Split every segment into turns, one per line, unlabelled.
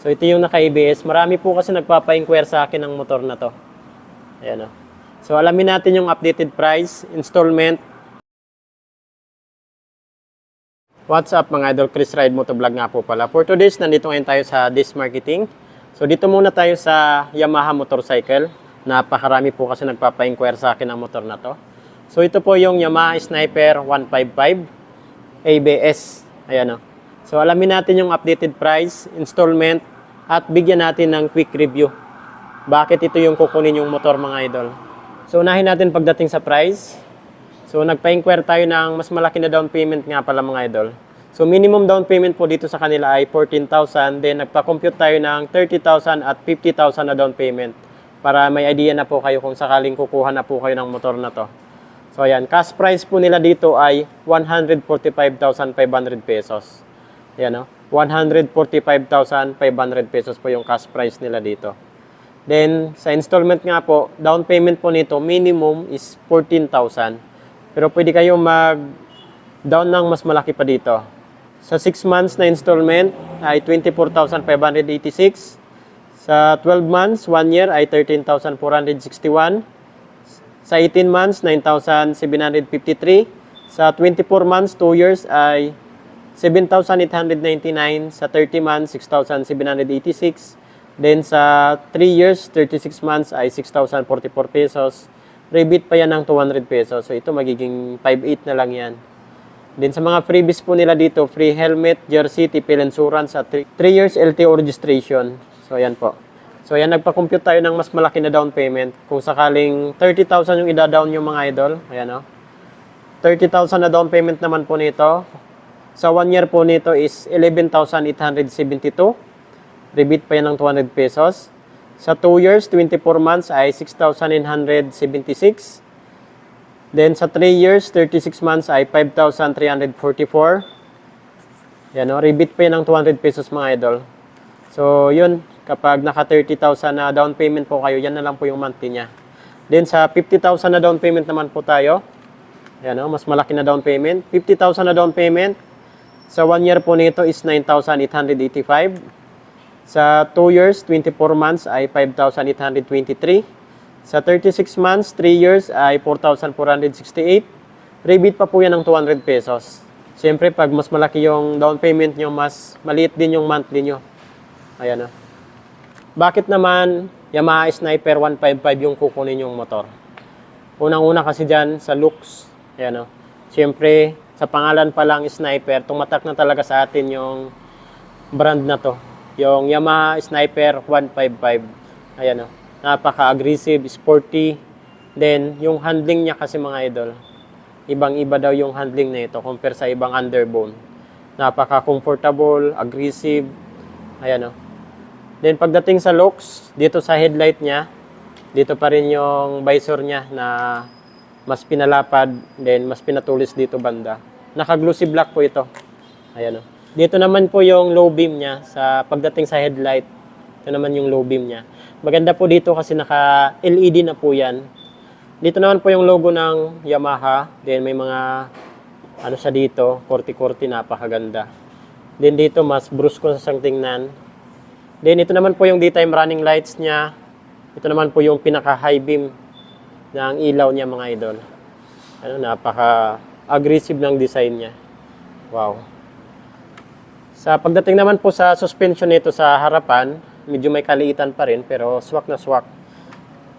So ito yung naka-ABS. Marami po kasi nagpapa-inquire sa akin ng motor na to. Ayan o. So alamin natin yung updated price, installment. What's up mga idol, Chris Ride Motovlog nga po pala. For today's, nandito ngayon tayo sa This Marketing. So dito muna tayo sa Yamaha motorcycle. Napakarami po kasi nagpapa-inquire sa akin ng motor na to. So ito po yung Yamaha Sniper 155 ABS. Ayan o. So alamin natin yung updated price, installment, at bigyan natin ng quick review. Bakit ito yung kukunin yung motor mga idol? So unahin natin pagdating sa price. So nagpa-inquire tayo ng mas malaki na down payment nga pala mga idol. So minimum down payment po dito sa kanila ay 14,000. Then nagpa-compute tayo ng 30,000 at 50,000 na down payment. Para may idea na po kayo kung sakaling kukuha na po kayo ng motor na to. So ayan, cash price po nila dito ay 145,500 pesos. Ayan o, 145,500 pesos po yung cash price nila dito. Then sa installment nga po, down payment po nito minimum is 14,000. Pero pwede kayong mag-down ng mas malaki pa dito. Sa 6 months na installment ay 24,586. Sa 12 months, 1 year ay 13,461. Sa 18 months, 9,753. Sa 24 months, 2 years ay 7,899. Sa 30 months, 6,786. Then sa 3 years, 36 months ay 6,044 pesos. Rebate pa yan ng 200 pesos. So ito magiging 5,800 na lang yan. Then sa mga freebies po nila dito, free helmet, jersey, tipil insurance at 3 years LTO registration. So ayan po. So ayan, nagpa-compute tayo ng mas malaki na down payment. Kung sakaling 30,000 yung ida-down yung mga idol. Ayan o. 30,000 na down payment naman po nito. Sa 1 year po nito is 11,872. Rebate pa yan ng 200 pesos. Sa 2 years, 24 months ay 6,976. Then sa 3 years, 36 months ay 5,344. Yan o, rebate pa yan ng 200 pesos mga idol. So yun, kapag naka 30,000 na down payment po kayo, yan na lang po yung monthly niya. Then sa 50,000 na down payment naman po tayo. Yan o, mas malaki na down payment. 50,000 na down payment. Sa 1 year po nito is 9,885. Sa 2 years, 24 months ay 5,823. Sa 36 months, 3 years ay 4,468. Rebate pa po yan ng 200 pesos. Siyempre, pag mas malaki yung down payment nyo, mas maliit din yung monthly nyo. Ayan o. Bakit naman Yamaha Sniper 155 yung kukunin yung motor? Unang-una kasi dyan sa looks. Ayan o. Siyempre, sa pangalan pa lang Sniper, tumatak na talaga sa atin yung brand na to. Yung Yamaha Sniper 155. Ayan o. Napaka-aggressive, sporty. Then, yung handling niya kasi mga idol. Ibang-iba daw yung handling na ito compare sa ibang underbone. Napaka-comfortable, aggressive. Ayan o. Then, pagdating sa looks, dito sa headlight niya, dito pa rin yung visor niya na mas pinalapad. Then, mas pinatulis dito banda. Naka-glossy black po ito. Ayan o. Dito naman po yung low beam niya sa pagdating sa headlight. Ito naman yung low beam niya. Maganda po dito kasi naka-LED na po yan. Dito naman po yung logo ng Yamaha. Then may mga ano siya dito, korti-korti, napakaganda. Then dito mas brusko sa siyang tingnan. Then ito naman po yung daytime running lights niya. Ito naman po yung pinaka-high beam ng ilaw niya mga idol. Ano, napaka-aggressive ng design niya. Wow. Sa pagdating naman po sa suspension nito sa harapan, medyo may kaliitan pa rin pero swak na swak.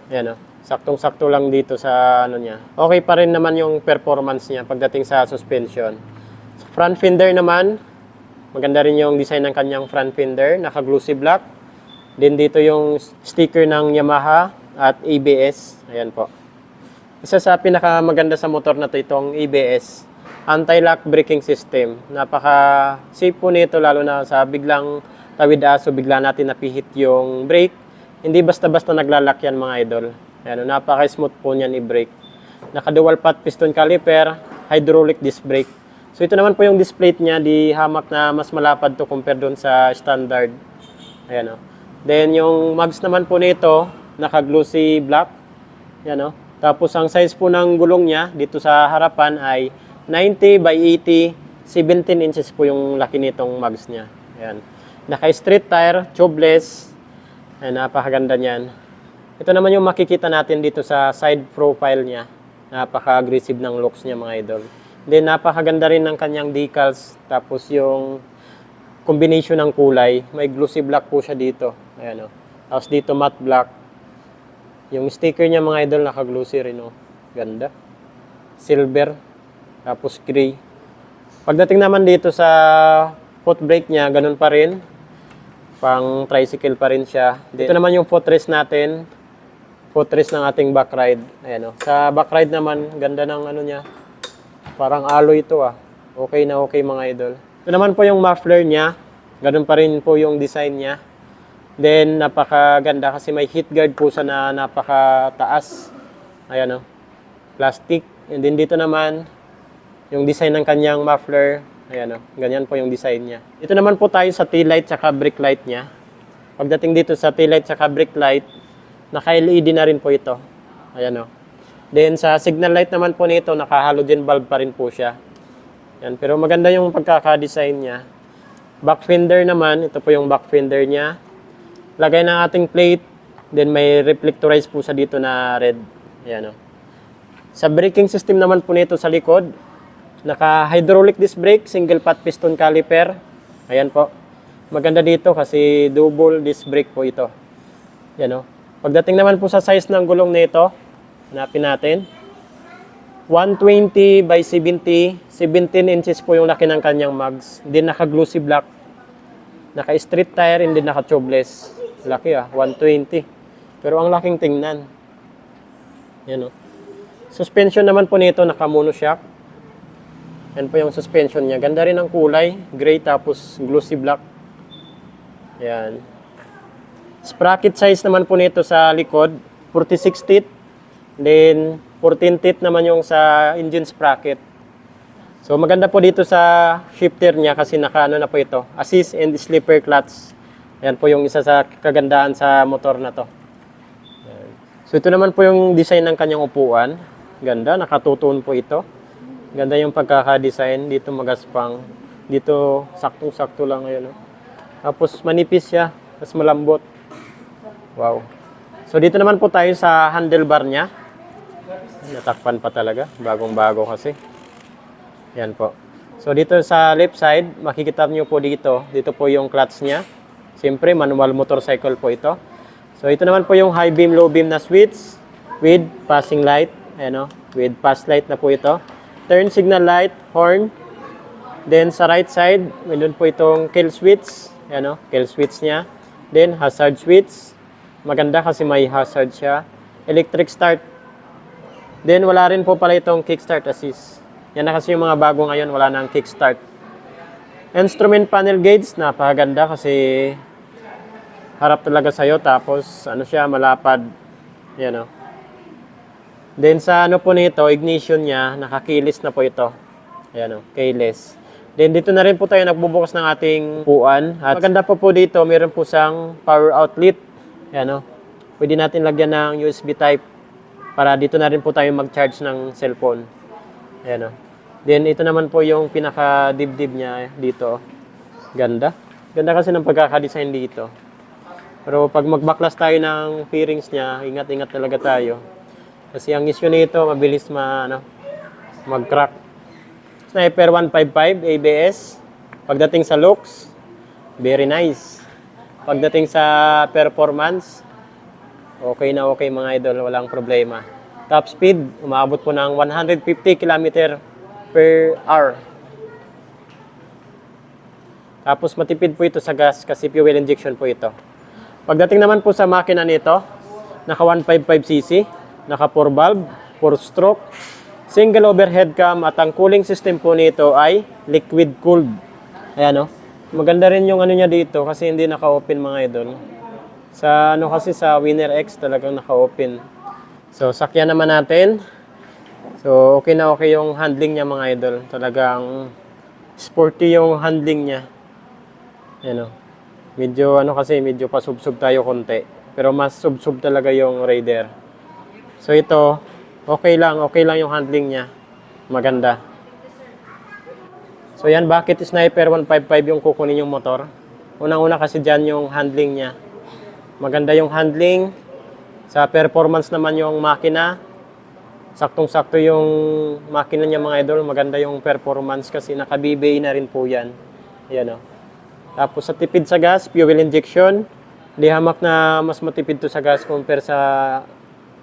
Ayan o, saktong-sakto lang dito sa ano niya. Okay pa rin naman yung performance niya pagdating sa suspension. Sa front fender naman, maganda rin yung design ng kanyang front fender, naka-glossy black. Then dito yung sticker ng Yamaha at ABS. Ayan po. Isa sa pinakamaganda sa motor na to itong ABS. Anti-lock braking system. Napaka-safe po nito lalo na sa biglang tawid aso, bigla natin napihit yung brake. Hindi basta-basta naglalak yan mga idol. Ayan, napaka-smooth po niyan i-brake. Naka-dual pot piston caliper, hydraulic disc brake. So ito naman po yung disc plate niya, di hamak na mas malapad to compare doon sa standard. Ayan o. Then yung mags naman po nito, naka-glossy black. Ayan o. Tapos ang size po ng gulong niya dito sa harapan ay 90 by 80, 17 inches po yung laki nitong mags niya. Ayan. Naka-street tire, tubeless. Ay, napakaganda niyan. Ito naman yung makikita natin dito sa side profile niya. Napaka-aggressive ng looks niya mga idol. Then napakaganda rin ng kanyang decals. Tapos yung combination ng kulay. May glossy black po siya dito. Ayan o. Tapos dito matte black. Yung sticker niya mga idol naka-glossy rin o. Ganda. Silver. Tapos gray. Pagdating naman dito sa foot brake niya, ganun pa rin. Pang tricycle pa rin siya. Dito naman yung footrest natin. Footrest ng ating back ride. Ayan o. Sa back ride naman, ganda ng ano niya. Parang alloy ito ah. Okay na okay mga idol. Ito naman po yung muffler niya. Ganun pa rin po yung design niya. Then, napakaganda kasi may heat guard po siya na napakataas. Ayan o. Plastic. And then dito naman, yung design ng kanyang muffler. Ayan o. Ganyan po yung design niya. Ito naman po tayo sa tail light tsaka brake light niya. Pagdating dito sa tail light tsaka brake light, naka-LED na rin po ito. Ayan o. Then sa signal light naman po nito, naka-halogen bulb pa rin po siya. Yan. Pero maganda yung pagkaka-design niya. Back fender naman, ito po yung back fender niya. Lagay ng ating plate. Then may reflectorize po sa dito na red. Ayan o. Sa braking system naman po nito sa likod, naka-hydraulic disc brake, single pot piston caliper. Ayan po. Maganda dito kasi double disc brake po ito. Yan o. Pagdating naman po sa size ng gulong nito, hanapin natin. 120 by 70, 17 inches po yung laki ng kanyang mags. Hindi naka-glossy black. Naka-street tire, hindi naka-tubeless. Laki ah, 120. Pero ang laking tingnan. Yan o. Suspension naman po nito, naka-monoshock. Yan po yung suspension niya. Ganda rin ang kulay. Gray tapos glossy black. Yan. Sprocket size naman po nito sa likod. 46 teeth. Then 14 teeth naman yung sa engine sprocket. So maganda po dito sa shifter niya kasi naka-ano na po ito. Assist and slipper clutch. Yan po yung isa sa kagandaan sa motor na to. Yan. So ito naman po yung design ng kanyang upuan. Ganda. Nakatutuon po ito. Ganda yung pagkaka-design. Dito magaspang. Dito saktong-sakto lang ngayon. No? Tapos manipis siya. Tapos malambot. Wow. So dito naman po tayo sa handlebar niya. Natakpan pa talaga. Bagong-bago kasi. Yan po. So dito sa left side, makikita nyo po dito. Dito po yung clutch niya. Siyempre, manual motorcycle po ito. So ito naman po yung high beam, low beam na switch with passing light. Ayan o. With pass light na po ito. Turn signal light, horn. Then sa right side, mayroon po itong kill switch. Ayan o, kill switch niya. Then hazard switch. Maganda kasi may hazard siya. Electric start. Then wala rin po pala itong kickstart assist. Yan na kasi yung mga bago ngayon, wala nang kickstart. Instrument panel gauge, napakaganda kasi harap talaga sa'yo. Tapos ano siya, malapad. Yan o. Then sa ano po nito, ignition niya, naka-keyless na po ito. Ayan o, keyless. Then dito na rin po tayo nagbubukas ng ating upuan. At maganda po dito, meron po siyang power outlet. Ayan o. Pwede natin lagyan ng USB type para dito na rin po tayo mag-charge ng cellphone. Ayan o. Then ito naman po yung pinaka-dibdib niya dito. Ganda. Ganda kasi ng pagkaka-design dito. Pero pag magbaklas tayo ng fairings niya, ingat-ingat talaga tayo. Kasi ang issue nito, mabilis mag-crack. Sniper 155 ABS. Pagdating sa looks, very nice. Pagdating sa performance, okay na okay mga idol, walang problema. Top speed, umabot po ng 150 km per hour. Tapos matipid po ito sa gas kasi fuel injection po ito. Pagdating naman po sa makina nito, naka 155cc. Naka 4 valve, 4 stroke, single overhead cam at ang cooling system po nito ay liquid cooled. Ayan o. Maganda rin yung ano niya dito kasi hindi naka-open mga idol. Sa ano kasi sa Winner X talagang naka-open. So sakyan naman natin. So okay na okay yung handling niya mga idol. Talagang sporty yung handling niya. Ayan o. Medyo ano kasi medyo pasubsob tayo konti. Pero mas subsob talaga yung Raider. So ito, okay lang yung handling niya. Maganda. So yan, bakit Sniper 155 yung kukunin yung motor? Unang-una kasi dyan yung handling niya. Maganda yung handling. Sa performance naman yung makina. Saktong-sakto yung makina niya mga idol. Maganda yung performance kasi naka-BBA na rin po yan. Ayan o. Tapos sa tipid sa gas, fuel injection. Di hamak na mas matipid to sa gas compare sa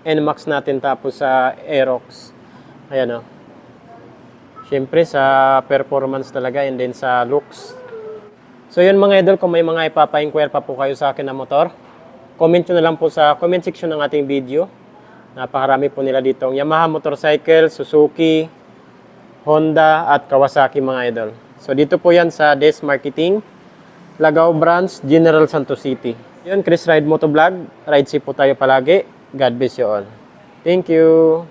NMAX natin tapos sa Aerox. Ayan o. Siyempre sa performance talaga and then sa looks. So yun mga idol, kung may mga ipapa-inquire pa po kayo sa akin na motor, comment nyo na lang po sa comment section ng ating video. Napakarami po nila dito. Yamaha motorcycle, Suzuki, Honda at Kawasaki mga idol. So dito po yan sa Des Marketing, Lagao Branch, General Santos City. Yun, Chris Ride Motovlog. Ride safe po tayo palagi. God bless you all. Thank you.